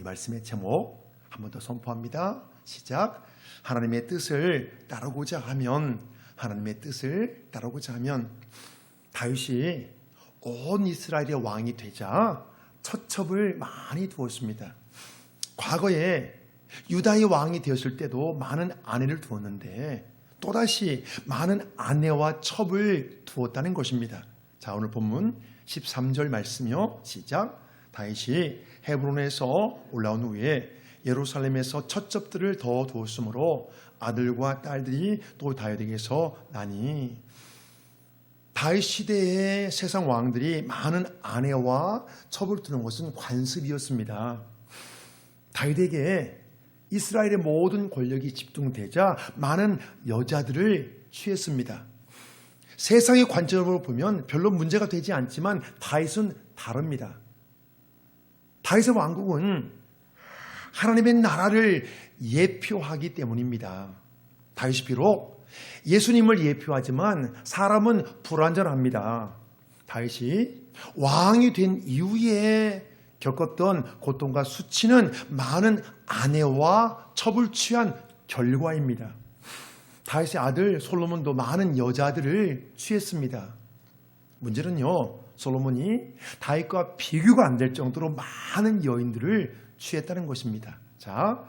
말씀의 제목 한 번 더 선포합니다. 시작. 하나님의 뜻을 따르고자 하면 다윗이 온 이스라엘의 왕이 되자 처첩을 많이 두었습니다. 과거에 유다의 왕이 되었을 때도 많은 아내를 두었는데 또다시 많은 아내와 첩을 두었다는 것입니다. 자, 오늘 본문 13절 말씀이요. 시작. 다윗이 헤브론에서 올라온 후에 예루살렘에서 처첩들을 더 두었으므로 아들과 딸들이 또 다윗에게서 나니. 다윗 시대의 세상 왕들이 많은 아내와 첩을 두는 것은 관습이었습니다. 다윗에게 이스라엘의 모든 권력이 집중되자 많은 여자들을 취했습니다. 세상의 관점으로 보면 별로 문제가 되지 않지만 다윗은 다릅니다. 다윗의 왕국은 하나님의 나라를 예표하기 때문입니다. 다윗이 비록 예수님을 예표하지만 사람은 불완전합니다. 다윗이 왕이 된 이후에 겪었던 고통과 수치는 많은 아내와 첩을 취한 결과입니다. 다윗의 아들 솔로몬도 많은 여자들을 취했습니다. 문제는요, 솔로몬이 다윗과 비교가 안 될 정도로 많은 여인들을 취했다는 것입니다. 자,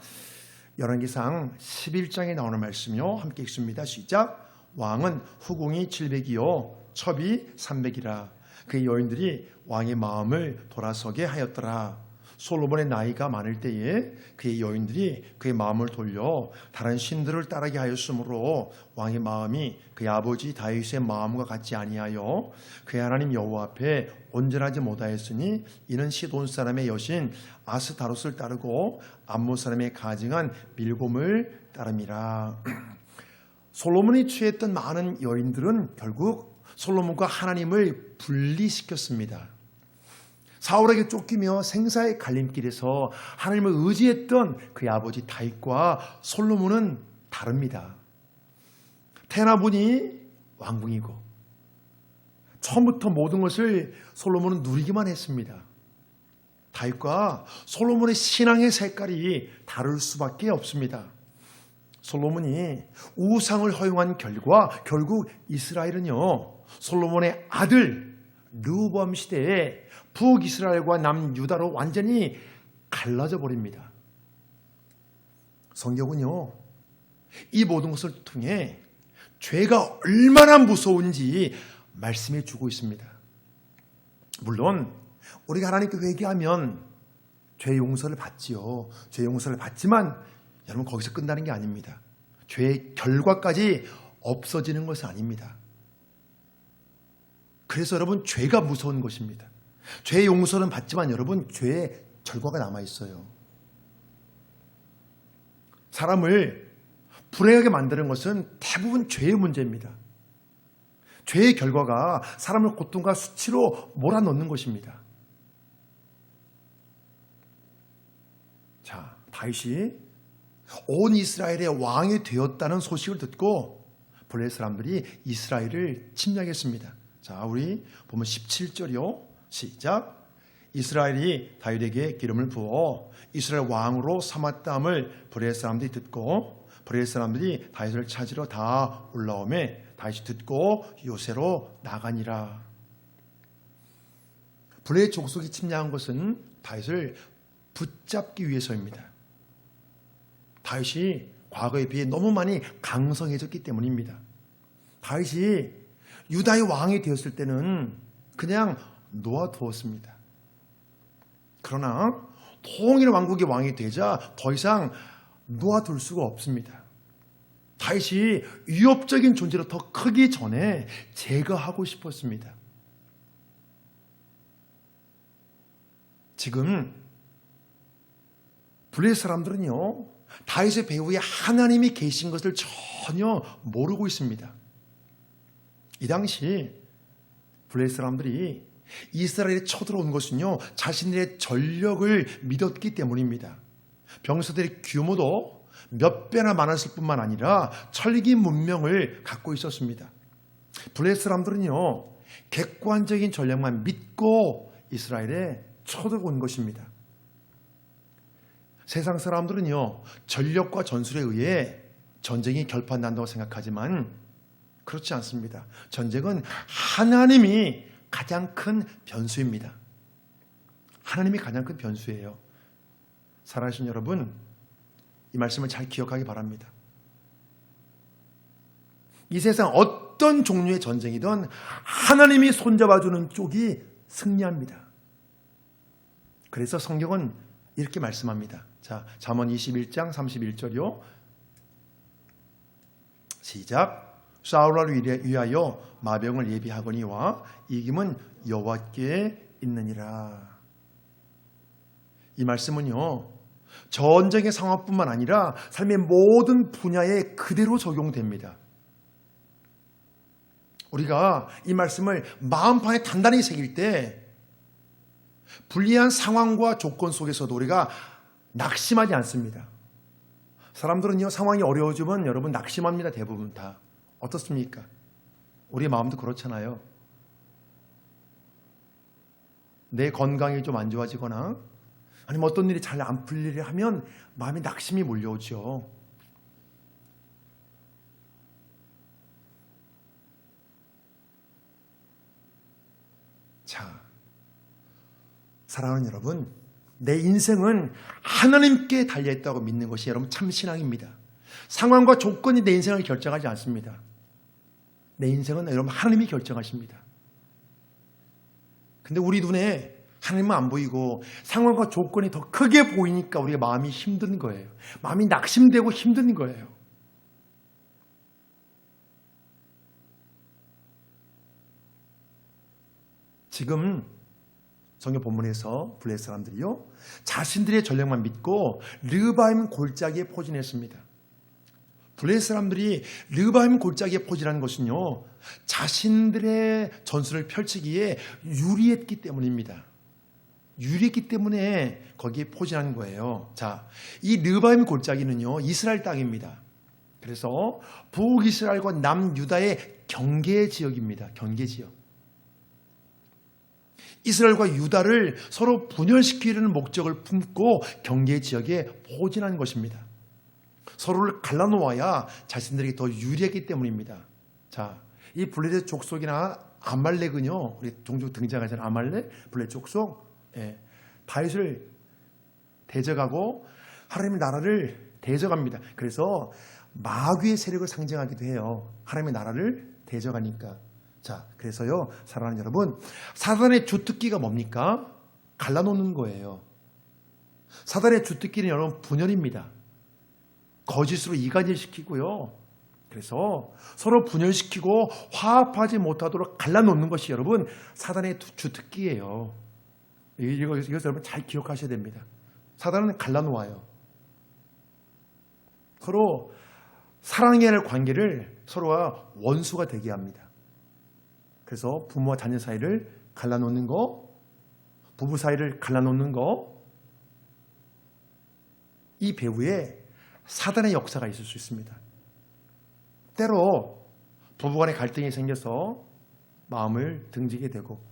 열왕기상 11장에 나오는 말씀이요. 함께 읽습니다. 시작. 왕은 후궁이 700이요 첩이 300이라. 그의 여인들이 왕의 마음을 돌아서게 하였더라. 솔로몬의 나이가 많을 때에 그의 여인들이 그의 마음을 돌려 다른 신들을 따르게 하였으므로 왕의 마음이 그의 아버지 다윗의 마음과 같지 아니하여 그의 하나님 여호와 앞에 온전하지 못하였으니 이는 시돈 사람의 여신 아스타롯을 따르고 암몬 사람의 가증한 밀곰을 따름이라. 솔로몬이 취했던 많은 여인들은 결국 솔로몬과 하나님을 분리시켰습니다. 사울에게 쫓기며 생사의 갈림길에서 하나님을 의지했던 그의 아버지 다윗과 솔로몬은 다릅니다. 태어나보니 왕궁이고 처음부터 모든 것을 솔로몬은 누리기만 했습니다. 다윗과 솔로몬의 신앙의 색깔이 다를 수밖에 없습니다. 솔로몬이 우상을 허용한 결과 결국 이스라엘은요, 솔로몬의 아들 르호보암 시대에 북이스라엘과 남유다로 완전히 갈라져 버립니다. 성경은요, 이 모든 것을 통해 죄가 얼마나 무서운지 말씀해 주고 있습니다. 물론 우리가 하나님께 회개하면 죄 용서를 받지요. 죄 용서를 받지만 여러분 거기서 끝나는 게 아닙니다. 죄의 결과까지 없어지는 것은 아닙니다. 그래서 여러분 죄가 무서운 것입니다. 죄의 용서는 받지만 여러분 죄의 결과가 남아있어요. 사람을 불행하게 만드는 것은 대부분 죄의 문제입니다. 죄의 결과가 사람을 고통과 수치로 몰아넣는 것입니다. 자, 다윗이 온 이스라엘의 왕이 되었다는 소식을 듣고 블레셋 사람들이 이스라엘을 침략했습니다. 자, 우리 보면 17절이요. 시작. 이스라엘이 다윗에게 기름을 부어 이스라엘 왕으로 삼았다함을 블레셋 사람들이 듣고 블레셋 사람들이 다윗을 찾으러 다 올라오매 다윗이 듣고 요새로 나가니라. 블레셋 족속이 침략한 것은 다윗을 붙잡기 위해서입니다. 다윗이 과거에 비해 너무 많이 강성해졌기 때문입니다. 다윗이 유다의 왕이 되었을 때는 그냥 놓아두었습니다. 그러나 통일 왕국의 왕이 되자 더 이상 놓아둘 수가 없습니다. 다윗이 위협적인 존재로 더 크기 전에 제거하고 싶었습니다. 지금 블레셋 사람들은요, 다윗의 배후에 하나님이 계신 것을 전혀 모르고 있습니다. 이 당시 블레셋 사람들이 이스라엘에 쳐들어온 것은요, 자신들의 전력을 믿었기 때문입니다. 병사들의 규모도 몇 배나 많았을 뿐만 아니라 철기 문명을 갖고 있었습니다. 블레셋 사람들은요, 객관적인 전략만 믿고 이스라엘에 쳐들어온 것입니다. 세상 사람들은요, 전력과 전술에 의해 전쟁이 결판난다고 생각하지만 그렇지 않습니다. 전쟁은 하나님이 가장 큰 변수입니다. 하나님이 가장 큰 변수예요. 사랑하시는 여러분, 이 말씀을 잘 기억하기 바랍니다. 이 세상 어떤 종류의 전쟁이든 하나님이 손잡아주는 쪽이 승리합니다. 그래서 성경은 이렇게 말씀합니다. 자, 잠언 21장 31절이요. 시작. 싸우라를 위하여 마병을 예비하거니와 이김은 여호와께 있느니라. 이 말씀은요, 전쟁의 상황뿐만 아니라 삶의 모든 분야에 그대로 적용됩니다. 우리가 이 말씀을 마음판에 단단히 새길 때 불리한 상황과 조건 속에서도 우리가 낙심하지 않습니다. 사람들은요, 상황이 어려워지면 여러분 낙심합니다. 대부분 다. 어떻습니까? 우리의 마음도 그렇잖아요. 내 건강이 좀 안 좋아지거나 아니면 어떤 일이 잘 안 풀리려 하면 마음에 낙심이 몰려오죠. 자, 사랑하는 여러분, 내 인생은 하나님께 달려있다고 믿는 것이 여러분 참 신앙입니다. 상황과 조건이 내 인생을 결정하지 않습니다. 내 인생은 여러분 하나님이 결정하십니다. 근데 우리 눈에 하나님은 안 보이고 상황과 조건이 더 크게 보이니까 우리가 마음이 힘든 거예요. 마음이 낙심되고 힘든 거예요. 지금 성경 본문에서 블레셋 사람들이요, 자신들의 전략만 믿고 르바임 골짜기에 포진했습니다. 블레셋 사람들이 르바임 골짜기에 포진한 것은요, 자신들의 전술을 펼치기에 유리했기 때문입니다. 유리했기 때문에 거기에 포진한 거예요. 자, 이 르바임 골짜기는요, 이스라엘 땅입니다. 그래서 북이스라엘과 남유다의 경계 지역입니다. 경계 지역. 이스라엘과 유다를 서로 분열시키려는 목적을 품고 경계 지역에 포진한 것입니다. 서로를 갈라놓아야 자신들에게 더 유리했기 때문입니다. 자, 이 블레셋 족속이나 아말렉은요, 우리 종종 등장하잖아요. 아말렉, 블레셋 족속, 다윗을 대적하고 하나님의 나라를 대적합니다. 그래서 마귀의 세력을 상징하기도 해요. 하나님의 나라를 대적하니까. 자, 그래서요, 사랑하는 여러분, 사단의 주특기가 뭡니까? 갈라놓는 거예요. 사단의 주특기는 여러분 분열입니다. 거짓으로 이간질시키고요. 그래서 서로 분열시키고 화합하지 못하도록 갈라놓는 것이 여러분 사단의 주특기예요. 이것을 여러분 잘 기억하셔야 됩니다. 사단은 갈라놓아요. 서로 사랑해야 할 관계를 서로가 원수가 되게 합니다. 그래서 부모와 자녀 사이를 갈라놓는 거, 부부 사이를 갈라놓는 거, 이 배후에 사단의 역사가 있을 수 있습니다. 때로 부부간의 갈등이 생겨서 마음을 등지게 되고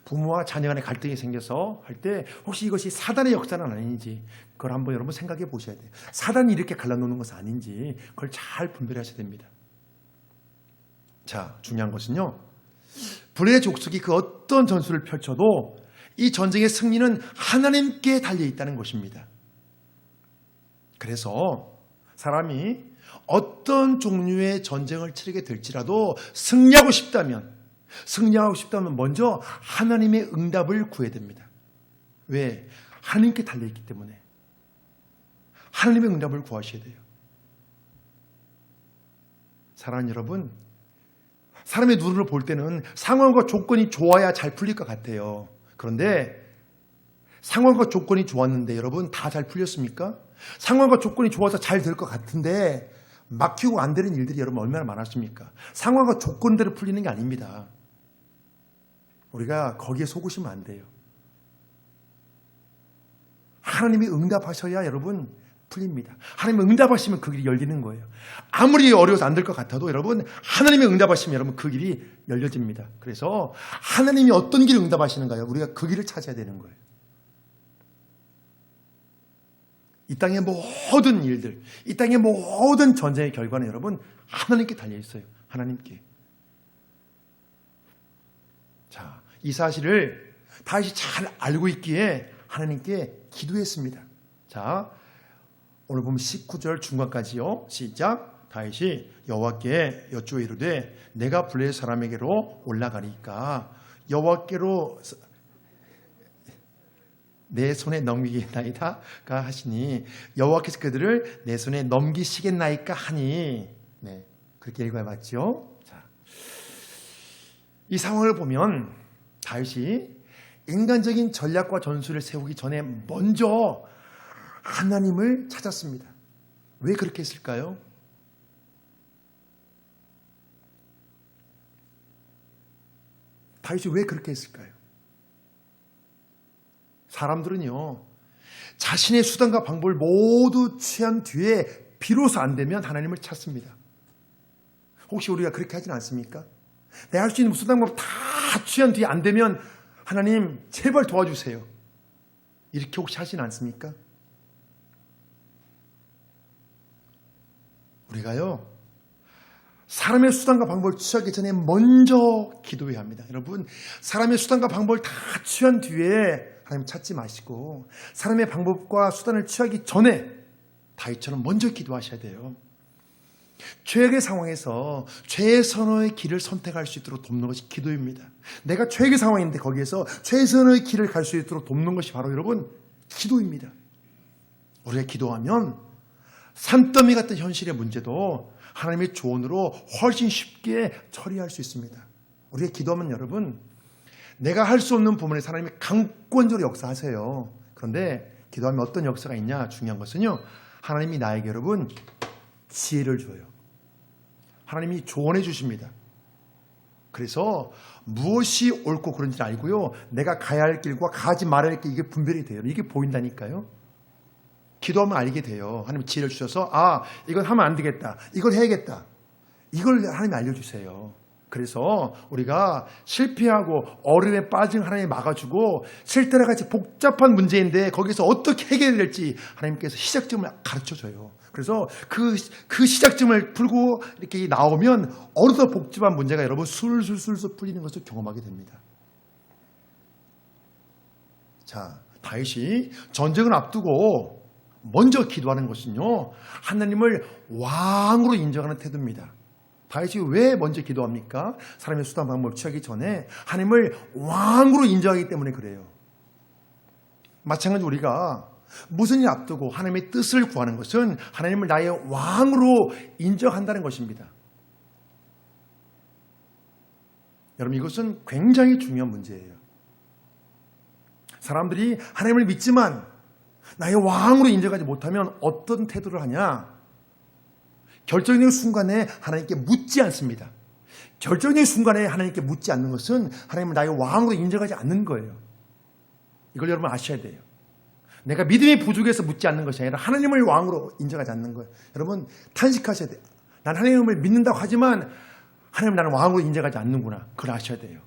부모와 자녀 간의 갈등이 생겨서 할 때 혹시 이것이 사단의 역사는 아닌지 그걸 한번 여러분 생각해 보셔야 돼요. 사단이 이렇게 갈라놓는 것은 아닌지 그걸 잘 분별하셔야 됩니다. 자, 중요한 것은요, 블레셋 족속이 그 어떤 전술을 펼쳐도 이 전쟁의 승리는 하나님께 달려있다는 것입니다. 그래서 사람이 어떤 종류의 전쟁을 치르게 될지라도 승리하고 싶다면 먼저 하나님의 응답을 구해야 됩니다. 왜? 하나님께 달려있기 때문에. 하나님의 응답을 구하셔야 돼요. 사랑하는 여러분, 사람의 눈으로 볼 때는 상황과 조건이 좋아야 잘 풀릴 것 같아요. 그런데 상황과 조건이 좋았는데 여러분 다 잘 풀렸습니까? 상황과 조건이 좋아서 잘 될 것 같은데 막히고 안 되는 일들이 여러분 얼마나 많았습니까? 상황과 조건대로 풀리는 게 아닙니다. 우리가 거기에 속으시면 안 돼요. 하나님이 응답하셔야 여러분 풀립니다. 하나님이 응답하시면 그 길이 열리는 거예요. 아무리 어려워서 안 될 것 같아도 여러분 하나님이 응답하시면 여러분 그 길이 열려집니다. 그래서 하나님이 어떤 길을 응답하시는가요? 우리가 그 길을 찾아야 되는 거예요. 이 땅의 모든 일들, 이 땅의 모든 전쟁의 결과는 여러분 하나님께 달려 있어요. 하나님께. 자, 이 사실을 다윗이 잘 알고 있기에 하나님께 기도했습니다. 자, 오늘 보면 19절 중간까지요. 시작. 다윗이 여호와께 여쭈어 이르되 내가 블레셋 사람에게로 올라가니까 여호와께로 내 손에 넘기겠나이다가 하시니 여호와께서 그들을 내 손에 넘기시겠나이까 하니, 네, 그렇게 읽어봤죠. 자, 이 상황을 보면 다윗이 인간적인 전략과 전술을 세우기 전에 먼저 하나님을 찾았습니다. 왜 그렇게 했을까요? 다윗이 왜 그렇게 했을까요? 사람들은요, 자신의 수단과 방법을 모두 취한 뒤에 비로소 안 되면 하나님을 찾습니다. 혹시 우리가 그렇게 하진 않습니까? 내가 할 수 있는 수단 방법 다 취한 뒤에 안 되면 하나님 제발 도와주세요. 이렇게 혹시 하진 않습니까? 우리가요, 사람의 수단과 방법을 취하기 전에 먼저 기도해야 합니다. 여러분, 사람의 수단과 방법을 다 취한 뒤에 하나님 찾지 마시고 사람의 방법과 수단을 취하기 전에 다윗처럼 먼저 기도하셔야 돼요. 최악의 상황에서 최선의 길을 선택할 수 있도록 돕는 것이 기도입니다. 내가 최악의 상황인데 거기에서 최선의 길을 갈 수 있도록 돕는 것이 바로 여러분 기도입니다. 우리가 기도하면 산더미 같은 현실의 문제도 하나님의 조언으로 훨씬 쉽게 처리할 수 있습니다. 우리가 기도하면 여러분, 내가 할 수 없는 부분에 하나님이 강권적으로 역사하세요. 그런데 기도하면 어떤 역사가 있냐? 중요한 것은요, 하나님이 나에게 여러분 지혜를 줘요. 하나님이 조언해 주십니다. 그래서 무엇이 옳고 그른지 알고요, 내가 가야 할 길과 가지 말아야 할 길, 이게 분별이 돼요. 이게 보인다니까요. 기도하면 알게 돼요. 하나님 지혜를 주셔서 이건 하면 안 되겠다, 이걸 해야겠다, 이걸 하나님이 알려주세요. 그래서 우리가 실패하고 어려움에 빠진 하나님이 막아주고 실제로 같이 복잡한 문제인데 거기서 어떻게 해결될지 하나님께서 시작점을 가르쳐줘요. 그래서 그 시작점을 풀고 이렇게 나오면 어느덧 복잡한 문제가 여러분 술술술술 풀리는 것을 경험하게 됩니다. 자, 다윗이 전쟁을 앞두고 먼저 기도하는 것은요, 하나님을 왕으로 인정하는 태도입니다. 다윗이 왜 먼저 기도합니까? 사람의 수단 방법을 취하기 전에 하나님을 왕으로 인정하기 때문에 그래요. 마찬가지로 우리가 무슨 일 앞두고 하나님의 뜻을 구하는 것은 하나님을 나의 왕으로 인정한다는 것입니다. 여러분, 이것은 굉장히 중요한 문제예요. 사람들이 하나님을 믿지만 나의 왕으로 인정하지 못하면 어떤 태도를 하냐? 결정적인 순간에 하나님께 묻지 않습니다. 결정적인 순간에 하나님께 묻지 않는 것은 하나님을 나의 왕으로 인정하지 않는 거예요. 이걸 여러분 아셔야 돼요. 내가 믿음이 부족해서 묻지 않는 것이 아니라 하나님을 왕으로 인정하지 않는 거예요. 여러분 탄식하셔야 돼요. 난 하나님을 믿는다고 하지만 하나님 나는 왕으로 인정하지 않는구나. 그걸 아셔야 돼요.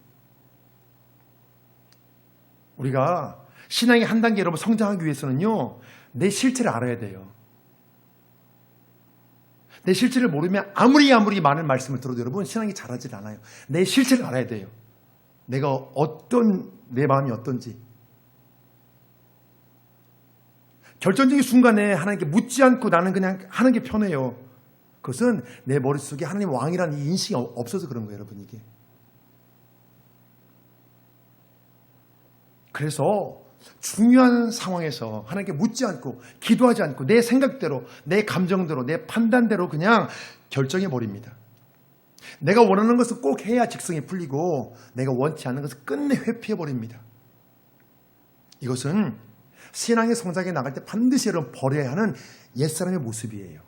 우리가 신앙의 한 단계 여러분 성장하기 위해서는요, 내 실체를 알아야 돼요. 내 실체를 모르면 아무리 많은 말씀을 들어도 여러분 신앙이 자라질 않아요. 내 실체를 알아야 돼요. 내가 내 마음이 어떤지. 결정적인 순간에 하나님께 묻지 않고 나는 그냥 하는 게 편해요. 그것은 내 머릿속에 하나님 왕이라는 이 인식이 없어서 그런 거예요, 여러분. 이게. 그래서 중요한 상황에서 하나님께 묻지 않고 기도하지 않고 내 생각대로, 내 감정대로, 내 판단대로 그냥 결정해버립니다. 내가 원하는 것을 꼭 해야 직성이 풀리고 내가 원치 않는 것을 끝내 회피해버립니다. 이것은 신앙의 성장에 나갈 때 반드시 여러분 버려야 하는 옛사람의 모습이에요.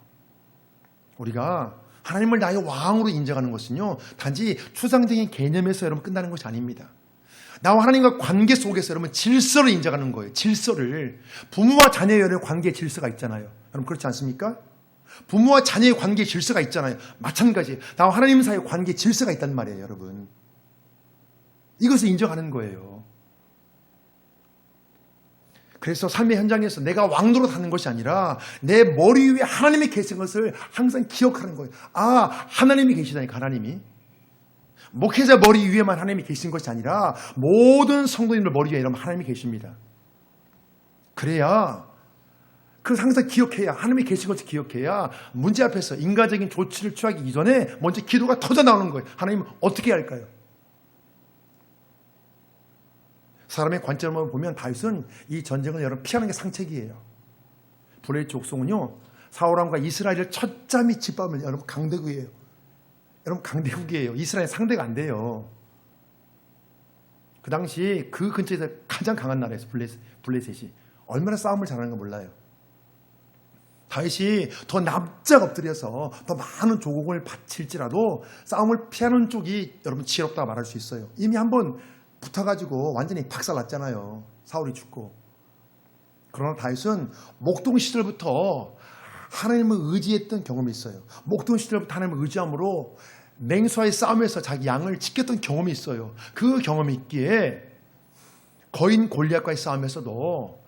우리가 하나님을 나의 왕으로 인정하는 것은요, 단지 추상적인 개념에서 여러분 끝나는 것이 아닙니다. 나와 하나님과 관계 속에서 여러분 질서를 인정하는 거예요. 질서를. 부모와 자녀의 관계에 질서가 있잖아요. 여러분 그렇지 않습니까? 부모와 자녀의 관계에 질서가 있잖아요. 마찬가지 나와 하나님 사이의 관계에 질서가 있단 말이에요, 여러분. 이것을 인정하는 거예요. 그래서 삶의 현장에서 내가 왕노릇 하는 것이 아니라 내 머리 위에 하나님이 계신 것을 항상 기억하는 거예요. 아, 하나님이 계시다니까, 하나님이. 목회자 머리 위에만 하나님이 계신 것이 아니라 모든 성도님들 머리 위에 이러면 하나님이 계십니다. 그래야, 그래서 항상 기억해야, 하나님이 계신 것을 기억해야 문제 앞에서 인간적인 조치를 취하기 이전에 먼저 기도가 터져 나오는 거예요. 하나님 어떻게 해야 할까요? 사람의 관점을 보면 다윗은 이 전쟁을 여러분 피하는 게 상책이에요. 블레셋 족속은요, 사울왕과 이스라엘을 첫잠이 짓밟으면 여러분 강대국이에요. 여러분 강대국이에요. 이스라엘 상대가 안 돼요. 그 당시 그 근처에서 가장 강한 나라에서 블레셋이 얼마나 싸움을 잘하는 가 몰라요. 다윗이 더 납작 엎드려서 더 많은 조공을 바칠지라도 싸움을 피하는 쪽이 여러분 지혜롭다고 말할 수 있어요. 이미 한번 붙어가지고 완전히 박살났잖아요. 사울이 죽고. 그러나 다윗은 목동 시절부터 하나님을 의지했던 경험이 있어요. 목동 시절부터 하나님을 의지함으로 맹수와의 싸움에서 자기 양을 지켰던 경험이 있어요. 그 경험이 있기에 거인 골리앗과의 싸움에서도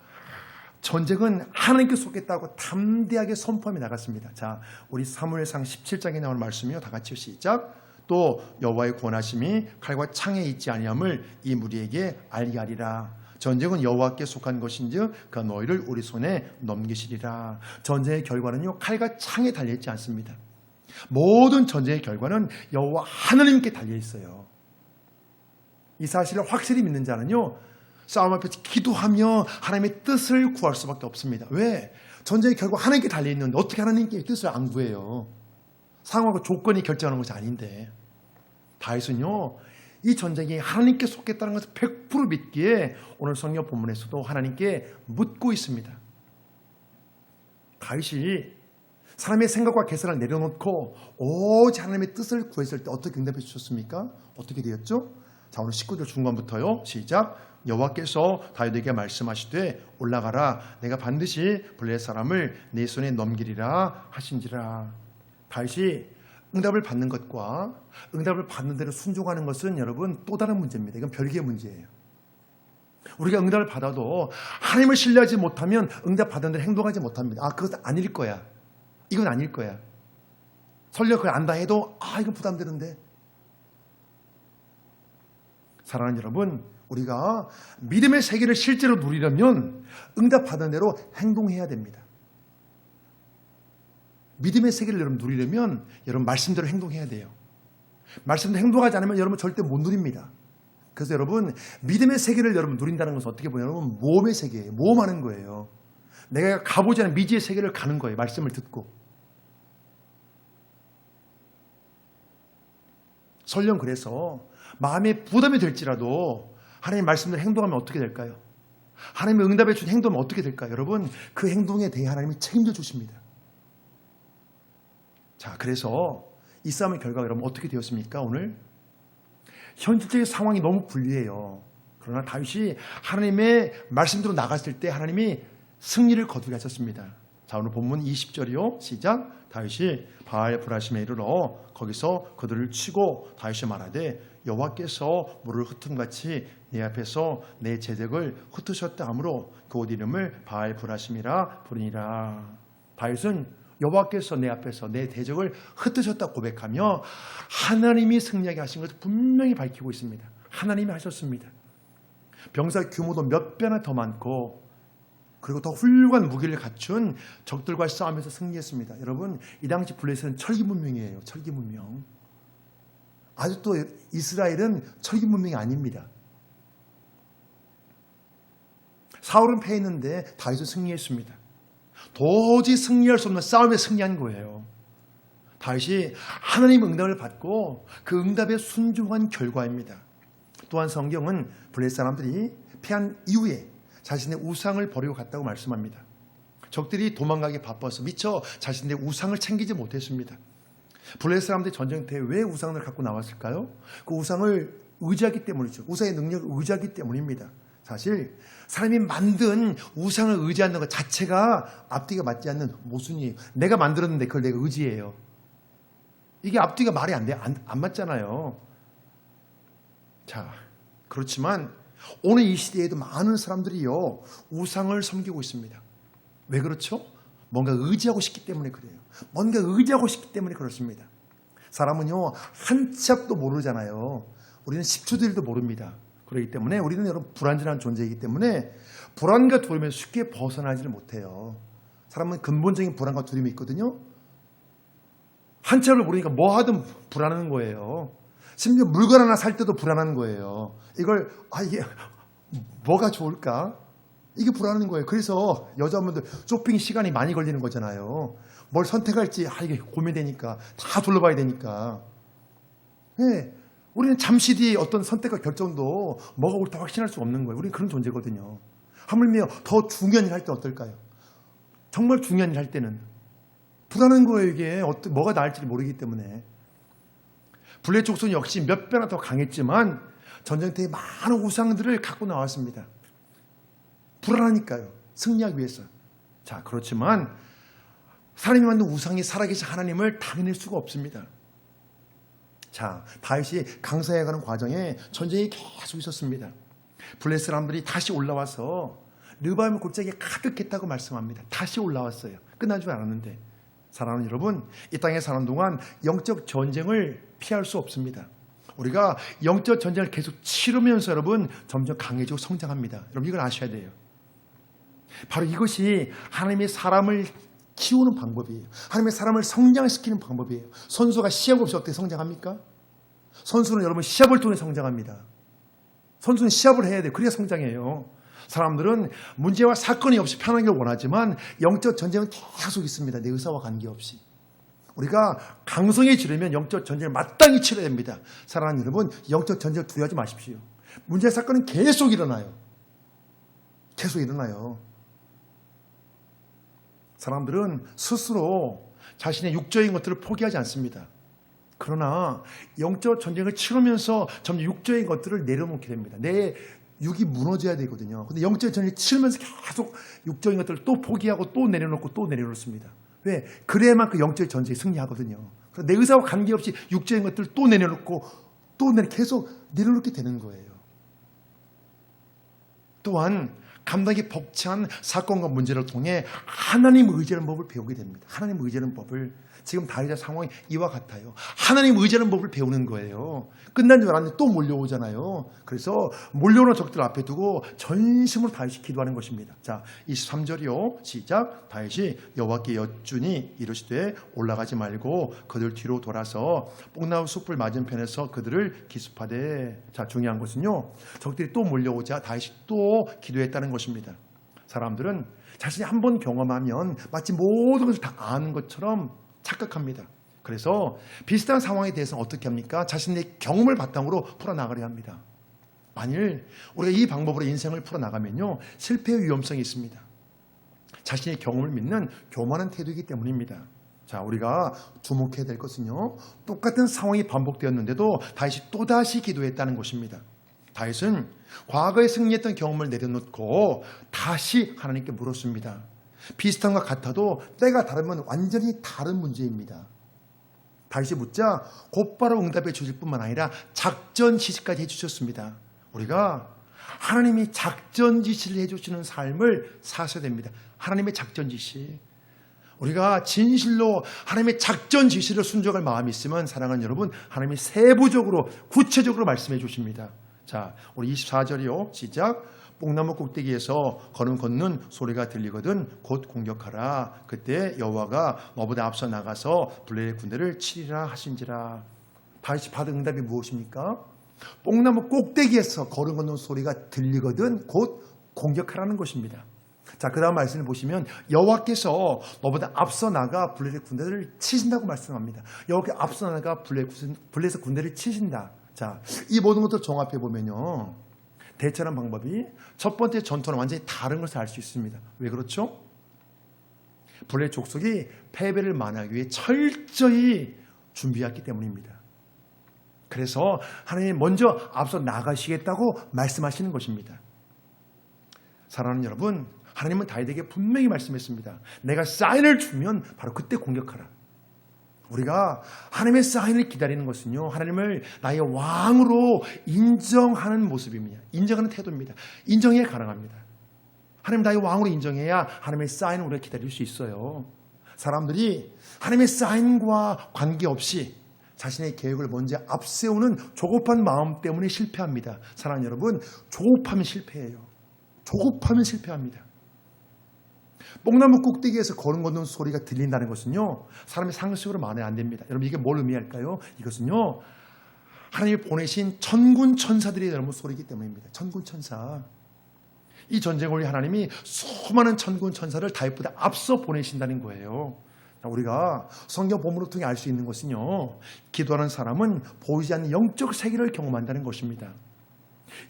전쟁은 하나님께 쏟겠다고 담대하게 선포하며 나갔습니다. 자, 우리 사무엘상 17장에 나오는 말씀이요. 다 같이 시작. 또 여호와의 권하심이 칼과 창에 있지 아니함을 이 무리에게 알게 하리라. 전쟁은 여호와께 속한 것인즉 그 너희를 우리 손에 넘기시리라. 전쟁의 결과는요, 칼과 창에 달려있지 않습니다. 모든 전쟁의 결과는 여호와 하나님께 달려있어요. 이 사실을 확실히 믿는 자는요, 싸움 앞에서 기도하며 하나님의 뜻을 구할 수밖에 없습니다. 왜? 전쟁의 결과 하나님께 달려있는데 어떻게 하나님께 뜻을 안 구해요? 상황과 조건이 결정하는 것이 아닌데. 다윗은요, 이 전쟁이 하나님께 속겠다는 것을 100% 믿기에 오늘 성경 본문에서도 하나님께 묻고 있습니다. 다윗이 사람의 생각과 계산을 내려놓고 오직 하나님의 뜻을 구했을 때 어떻게 응답해 주셨습니까? 어떻게 되었죠? 자, 오늘 19절 중간부터요. 시작. 여호와께서 다윗에게 말씀하시되 올라가라. 내가 반드시 블레셋 사람을 네 손에 넘기리라 하신지라. 다윗이 응답을 받는 것과 응답을 받는 대로 순종하는 것은 여러분 또 다른 문제입니다. 이건 별개의 문제예요. 우리가 응답을 받아도 하나님을 신뢰하지 못하면 응답 받은 대로 행동하지 못합니다. 아, 그것은 아닐 거야. 이건 아닐 거야. 설령 그걸 안다 해도 이건 부담되는데. 사랑하는 여러분, 우리가 믿음의 세계를 실제로 누리려면 응답 받은 대로 행동해야 됩니다. 믿음의 세계를 여러분 누리려면 여러분 말씀대로 행동해야 돼요. 말씀대로 행동하지 않으면 여러분 절대 못 누립니다. 그래서 여러분 믿음의 세계를 여러분 누린다는 것은 어떻게 보면 여러분 모험의 세계예요. 모험하는 거예요. 내가 가보지 않은 미지의 세계를 가는 거예요. 말씀을 듣고. 설령 그래서 마음에 부담이 될지라도 하나님 말씀대로 행동하면 어떻게 될까요? 하나님의 응답해 준 행동은 어떻게 될까요? 여러분 그 행동에 대해 하나님이 책임져 주십니다. 자, 그래서 이 싸움의 결과가 여러분 어떻게 되었습니까? 오늘 현실적인 상황이 너무 불리해요. 그러나 다윗이 하나님의 말씀대로 나갔을 때 하나님이 승리를 거두게 하셨습니다. 자, 오늘 본문 20절이요. 시작. 다윗이 바알 브라심에 이르러 거기서 그들을 치고 다윗이 말하되 여호와께서 물을 흩음같이 내 앞에서 내 재적을 흩으셨다 하므로 그 옷 이름을 바알 브라심이라 부르니라. 다윗은 여호와께서 내 앞에서 내 대적을 흩으셨다 고백하며 하나님이 승리하게 하신 것을 분명히 밝히고 있습니다. 하나님이 하셨습니다. 병사 규모도 몇 배나 더 많고 그리고 더 훌륭한 무기를 갖춘 적들과의 싸움에서 승리했습니다. 여러분 이 당시 블레셋은 철기 문명이에요. 철기 문명. 아직도 이스라엘은 철기 문명이 아닙니다. 사울은 패했는데 다윗은 승리했습니다. 도저히 승리할 수 없는 싸움에 승리한 거예요. 다윗이 하나님 응답을 받고 그 응답에 순종한 결과입니다. 또한 성경은 블레셋 사람들이 패한 이후에 자신의 우상을 버리고 갔다고 말씀합니다. 적들이 도망가기 바빠서 미처 자신의 우상을 챙기지 못했습니다. 블레셋 사람들이 전쟁 때 왜 우상을 갖고 나왔을까요? 그 우상을 의지하기 때문이죠. 우상의 능력을 의지하기 때문입니다. 사실 사람이 만든 우상을 의지하는 것 자체가 앞뒤가 맞지 않는 모순이에요. 내가 만들었는데 그걸 내가 의지해요. 이게 앞뒤가 말이 안 돼. 안 맞잖아요. 자, 그렇지만 오늘 이 시대에도 많은 사람들이요, 우상을 섬기고 있습니다. 왜 그렇죠? 뭔가 의지하고 싶기 때문에 그래요. 뭔가 의지하고 싶기 때문에 그렇습니다. 사람은요, 한 치 앞도 모르잖아요. 우리는 10초 뒤도 모릅니다. 그렇기 때문에 우리는 여러분 불안전한 존재이기 때문에 불안과 두려움에서 쉽게 벗어나지를 못해요. 사람은 근본적인 불안과 두려움이 있거든요. 한 치 앞을 모르니까 뭐 하든 불안한 거예요. 심지어 물건 하나 살 때도 불안한 거예요. 이게 뭐가 좋을까? 이게 불안한 거예요. 그래서 여자분들 쇼핑 시간이 많이 걸리는 거잖아요. 뭘 선택할지 이게 고민되니까 다 둘러봐야 되니까. 네, 우리는 잠시 뒤에 어떤 선택과 결정도 뭐가 옳다 확신할 수 없는 거예요. 우리는 그런 존재거든요. 하물며 더 중요한 일 할 때 어떨까요? 정말 중요한 일 할 때는 불안한 거예요. 이게 뭐가 나을지 모르기 때문에. 블레 족속은 역시 몇 배나 더 강했지만 전쟁터에 많은 우상들을 갖고 나왔습니다. 불안하니까요. 승리하기 위해서. 자, 그렇지만 사람이 만든 우상이 살아계신 하나님을 당해낼 수가 없습니다. 자, 다윗이 강사해가는 과정에 전쟁이 계속 있었습니다. 블레 사람들이 다시 올라와서 르바임 골짜기에 가득했다고 말씀합니다. 다시 올라왔어요. 끝난 줄 알았는데. 사랑하는 여러분, 이 땅에 사는 동안 영적 전쟁을 피할 수 없습니다. 우리가 영적 전쟁을 계속 치르면서 여러분 점점 강해지고 성장합니다. 여러분 이걸 아셔야 돼요. 바로 이것이 하나님의 사람을 키우는 방법이에요. 하나님의 사람을 성장시키는 방법이에요. 선수가 시합 없이 어떻게 성장합니까? 선수는 여러분 시합을 통해 성장합니다. 선수는 시합을 해야 돼요. 그래야 성장해요. 사람들은 문제와 사건이 없이 편하게 원하지만 영적 전쟁은 계속 있습니다. 내 의사와 관계없이. 우리가 강성해지려면 영적 전쟁을 마땅히 치러야 됩니다. 사랑하는 여러분, 영적 전쟁을 두려워하지 마십시오. 문제 사건은 계속 일어나요. 계속 일어나요. 사람들은 스스로 자신의 육적인 것들을 포기하지 않습니다. 그러나 영적 전쟁을 치르면서 점점 육적인 것들을 내려놓게 됩니다. 내 육이 무너져야 되거든요. 근데 영적 전쟁을 치르면서 계속 육적인 것들을 또 포기하고 또 내려놓고 또 내려놓습니다. 왜? 그래야만 그 영적 전쟁에 승리하거든요. 그래서 내 의사와 관계없이 육적인 것들을 또 내려놓고 계속 내려놓게 되는 거예요. 또한 감당이 벅찬 사건과 문제를 통해 하나님 의지하는 법을 배우게 됩니다. 하나님 의지하는 법을. 지금 다윗의 상황이 이와 같아요. 하나님 의지하는 법을 배우는 거예요. 끝난 줄 알았는데 또 몰려오잖아요. 그래서 몰려오는 적들 앞에 두고 전심으로 다윗이 기도하는 것입니다. 자, 23절이요. 시작. 다윗이 여호와께 여쭈니 이르시되 올라가지 말고 그들 뒤로 돌아서 뽕나무 숲을 맞은편에서 그들을 기습하되. 자, 중요한 것은요. 적들이 또 몰려오자 다윗이 또 기도했다는 것입니다. 사람들은 자신이 한 번 경험하면 마치 모든 것을 다 아는 것처럼 착각합니다. 그래서 비슷한 상황에 대해서는 어떻게 합니까? 자신의 경험을 바탕으로 풀어나가려 합니다. 만일 우리가 이 방법으로 인생을 풀어나가면요, 실패의 위험성이 있습니다. 자신의 경험을 믿는 교만한 태도이기 때문입니다. 자, 우리가 주목해야 될 것은요, 똑같은 상황이 반복되었는데도 다윗이 또다시 기도했다는 것입니다. 다윗은 과거에 승리했던 경험을 내려놓고 다시 하나님께 물었습니다. 비슷한 것 같아도 때가 다르면 완전히 다른 문제입니다. 다윗이 묻자 곧바로 응답해 주실 뿐만 아니라 작전 지시까지 해주셨습니다. 우리가 하나님이 작전 지시를 해주시는 삶을 사셔야 됩니다. 하나님의 작전 지시. 우리가 진실로 하나님의 작전 지시를 순종할 마음이 있으면 사랑하는 여러분, 하나님이 세부적으로 구체적으로 말씀해 주십니다. 자, 우리 24절이요. 시작. 뽕나무 꼭대기에서 걸음 걷는 소리가 들리거든 곧 공격하라. 그때 여호와가 너보다 앞서 나가서 블레의 군대를 치리라 하신지라. 다윗이 받은 응답이 무엇입니까? 뽕나무 꼭대기에서 걸음 걷는 소리가 들리거든 곧 공격하라는 것입니다. 자, 그 다음 말씀을 보시면 여호와께서 너보다 앞서 나가 블레의 군대를 치신다고 말씀합니다. 여호와께 앞서 나가 블레의 군대를 치신다. 자, 이 모든 것들 종합해 보면요, 대처하는 방법이 첫 번째 전투는 완전히 다른 것을 알 수 있습니다. 왜 그렇죠? 블레 족속이 패배를 만회하기 위해 철저히 준비했기 때문입니다. 그래서 하나님이 먼저 앞서 나가시겠다고 말씀하시는 것입니다. 사랑하는 여러분, 하나님은 다윗에게 분명히 말씀했습니다. 내가 사인을 주면 바로 그때 공격하라. 우리가 하나님의 사인을 기다리는 것은요, 하나님을 나의 왕으로 인정하는 모습입니다. 인정하는 태도입니다. 인정해야 가능합니다. 하나님 나의 왕으로 인정해야 하나님의 사인을 우리가 기다릴 수 있어요. 사람들이 하나님의 사인과 관계없이 자신의 계획을 먼저 앞세우는 조급한 마음 때문에 실패합니다. 사랑하는 여러분, 조급하면 실패해요. 조급하면 실패합니다. 뽕나무 꼭대기에서 걸음 걷는 소리가 들린다는 것은요, 사람의 상식으로 말이 안 됩니다. 여러분, 이게 뭘 의미할까요? 이것은요, 하나님이 보내신 천군 천사들이 여러분 소리이기 때문입니다. 천군 천사. 이 전쟁을 위해 하나님이 수많은 천군 천사를 다윗보다 앞서 보내신다는 거예요. 우리가 성경 본문을 통해 알 수 있는 것은요, 기도하는 사람은 보이지 않는 영적 세계를 경험한다는 것입니다.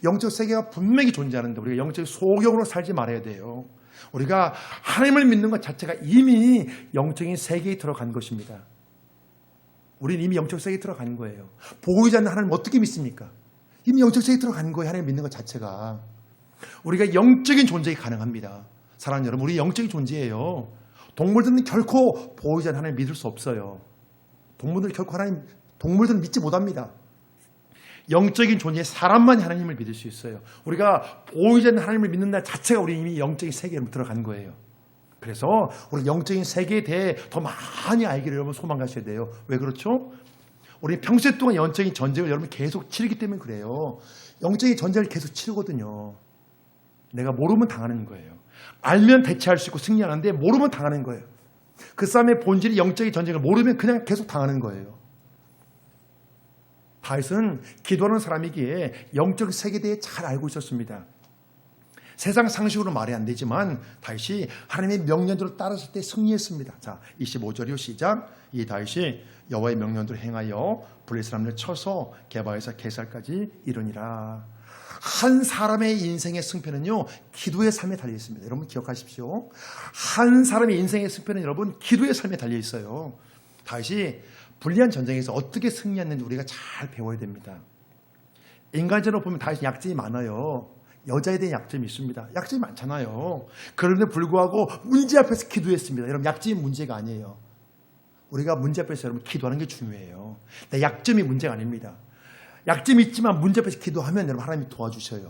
영적 세계가 분명히 존재하는데 우리가 영적 소경으로 살지 말아야 돼요. 우리가 하나님을 믿는 것 자체가 이미 영적인 세계에 들어간 것입니다. 우리는 이미 영적 세계에 들어간 거예요. 보이지 않는 하나님 어떻게 믿습니까? 이미 영적 세계에 들어간 거예요. 하나님 믿는 것 자체가. 우리가 영적인 존재가 가능합니다. 사랑하는 여러분, 우리 영적인 존재예요. 동물들은 결코 보이지 않는 하나님 믿을 수 없어요. 동물들은 믿지 못합니다. 영적인 존재, 사람만이 하나님을 믿을 수 있어요. 우리가 보이지 않는 하나님을 믿는 날 자체가 우리 이미 영적인 세계로 들어간 거예요. 그래서 우리 영적인 세계에 대해 더 많이 알기를 여러분 소망하셔야 돼요. 왜 그렇죠? 우리 평생 동안 영적인 전쟁을 여러분 계속 치르기 때문에 그래요. 영적인 전쟁을 계속 치르거든요. 내가 모르면 당하는 거예요. 알면 대처할 수 있고 승리하는데 모르면 당하는 거예요. 그 싸움의 본질이 영적인 전쟁을 모르면 그냥 계속 당하는 거예요. 다윗은 기도하는 사람이기에 영적 세계에 대해 잘 알고 있었습니다. 세상 상식으로 말이 안 되지만 다윗이 하나님의 명령대로 따랐을 때 승리했습니다. 자, 25절이요 시작. 이 다윗이 여호와의 명령대로 행하여 블레셋 사람들을 쳐서 게바에서 게살까지 이르니라. 한 사람의 인생의 승패는요, 기도의 삶에 달려 있습니다. 여러분 기억하십시오. 한 사람의 인생의 승패는 여러분 기도의 삶에 달려 있어요. 다윗이 불리한 전쟁에서 어떻게 승리했는지 우리가 잘 배워야 됩니다. 인간적으로 보면 다윗은 약점이 많아요. 여자에 대한 약점이 있습니다. 약점이 많잖아요. 그런데 불구하고 문제 앞에서 기도했습니다. 여러분 약점이 문제가 아니에요. 우리가 문제 앞에서 여러분 기도하는 게 중요해요. 내 약점이 문제가 아닙니다. 약점이 있지만 문제 앞에서 기도하면 여러분 하나님이 도와주셔요.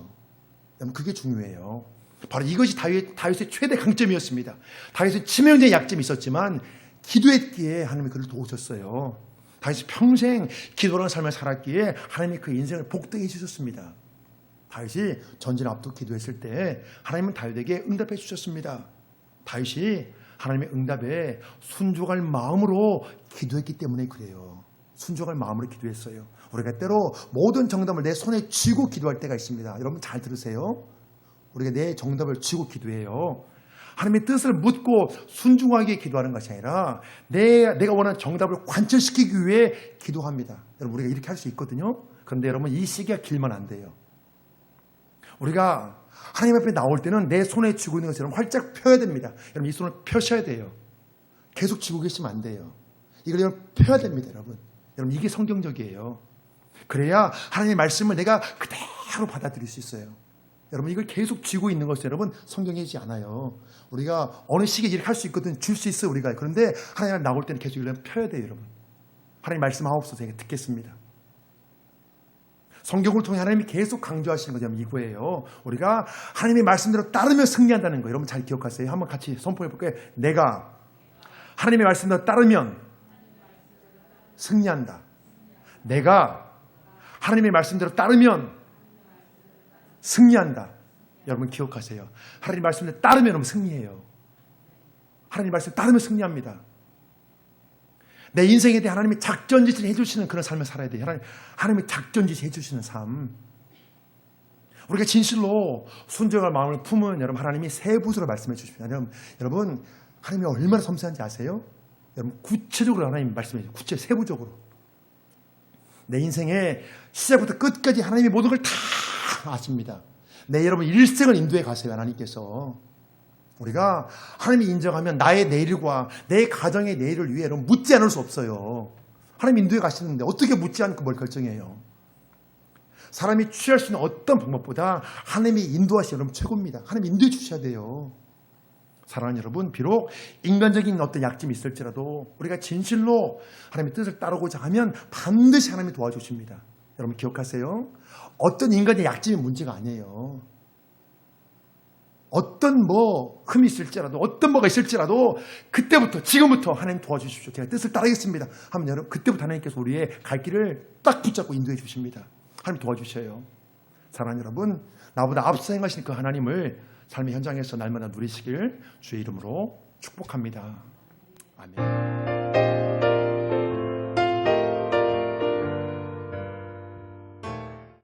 여러분 그게 중요해요. 바로 이것이 다윗의 최대 강점이었습니다. 다윗은 치명적인 약점이 있었지만 기도했기에 하나님이 그를 도우셨어요. 다윗이 평생 기도하는 삶을 살았기에 하나님이 그 인생을 복되게 해주셨습니다. 다윗이 전쟁 앞두고 기도했을 때 하나님은 다윗에게 응답해 주셨습니다. 다윗이 하나님의 응답에 순종할 마음으로 기도했기 때문에 그래요. 순종할 마음으로 기도했어요. 우리가 때로 모든 정답을 내 손에 쥐고 기도할 때가 있습니다. 여러분 잘 들으세요. 우리가 내 정답을 쥐고 기도해요. 하나님의 뜻을 묻고 순종하게 기도하는 것이 아니라 내가 원하는 정답을 관철시키기 위해 기도합니다. 여러분 우리가 이렇게 할 수 있거든요. 그런데 여러분 이 시기가 길면 안 돼요. 우리가 하나님 앞에 나올 때는 내 손에 쥐고 있는 것처럼 활짝 펴야 됩니다. 여러분 이 손을 펴셔야 돼요. 계속 쥐고 계시면 안 돼요. 이걸 여러분 펴야 됩니다. 여러분 이게 성경적이에요. 그래야 하나님의 말씀을 내가 그대로 받아들일 수 있어요. 여러분 이걸 계속 쥐고 있는 것이 여러분 성경이지 않아요. 우리가 어느 시기에 이렇게 할 수 있거든 줄 수 있어요 우리가. 그런데 하나님 나올 때는 계속 이걸 펴야 돼요 여러분. 하나님 말씀하옵소서 제가 듣겠습니다. 성경을 통해 하나님이 계속 강조하시는 것이 이거예요. 우리가 하나님의 말씀대로 따르며 승리한다는 거 여러분 잘 기억하세요. 한번 같이 선포해 볼게요. 내가 하나님의 말씀대로 따르면 승리한다. 내가 하나님의 말씀대로 따르면 승리한다. 여러분 기억하세요. 하나님 말씀대로 따르면 승리해요. 하나님 말씀 따르면 승리합니다. 내 인생에 대해 하나님이 작전짓을 해주시는 그런 삶을 살아야 돼요. 하나님이 작전짓을 해주시는 삶. 우리가 진실로 순종할 마음을 품은 여러분 하나님이 세 부서로 말씀해 주십니다. 여러분 하나님이 얼마나 섬세한지 아세요? 여러분 구체적으로 하나님 말씀해 주세요. 세부적으로. 내 인생의 시작부터 끝까지 하나님이 모든 걸 다 아십니다. 내 여러분 일생을 인도해 가세요. 하나님께서. 우리가 하나님이 인정하면 나의 내일과 내 가정의 내일을 위해 여러분 묻지 않을 수 없어요. 하나님 인도해 가시는데 어떻게 묻지 않고 뭘 결정해요. 사람이 취할 수 있는 어떤 방법보다 하나님이 인도하시 여러분 최고입니다. 하나님 인도해 주셔야 돼요. 사랑하는 여러분, 비록 인간적인 어떤 약점이 있을지라도 우리가 진실로 하나님의 뜻을 따르고자 하면 반드시 하나님이 도와주십니다. 여러분 기억하세요. 어떤 인간의 약점이 문제가 아니에요. 어떤 흠이 있을지라도 어떤 뭐가 있을지라도 그때부터 지금부터 하나님 도와주십시오. 제가 뜻을 따르겠습니다 하면 여러분 그때부터 하나님께서 우리의 갈 길을 딱 붙잡고 인도해 주십니다. 하나님 도와주셔요. 사랑하는 여러분, 나보다 앞서 행하신 그 하나님을 삶의 현장에서 날마다 누리시길 주의 이름으로 축복합니다. 아멘.